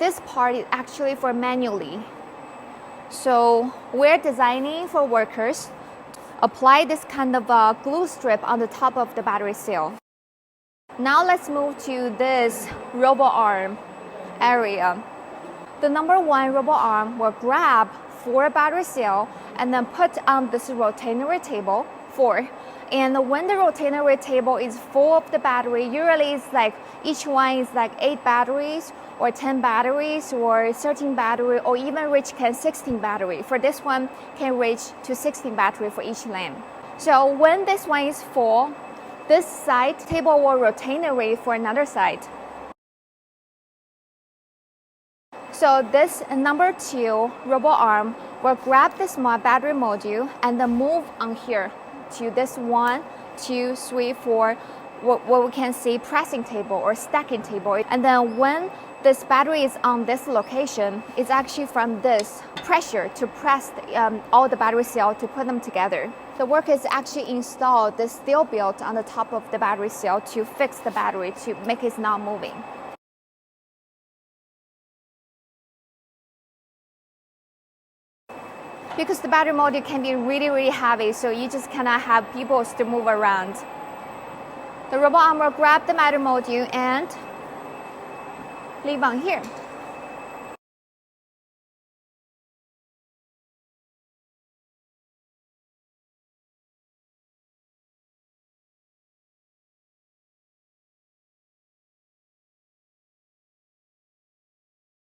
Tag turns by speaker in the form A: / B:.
A: this part is actually for manually. So we're designing for workers. Apply this kind of glue strip on the top of the battery cell. Now let's move to this robo arm area. The number 1 robo arm will grab 4 battery cell and then put on this rotatory table 4. And when the rotatory table is full of the battery, usually it's like each one is like 8 batteries or 10 batteries or 13 battery or even reach 16 battery. For this one can reach to 16 battery for each lamp. So when this one is full, this side table will rotatory for another side. So this number 2 robo arm will grab this small battery module and then move on here to this 1, 2, 3, 4, what we can see pressing table or stacking table. And then when this battery is on this location, it's actually from this pressure to press all the battery cell to put them together. The workers actually installed this steel belt on the top of the battery cell to fix the battery to make it not moving. Because the battery module can be really heavy, so you just cannot have people to move around. The robot arm will grab the battery module and leave on here.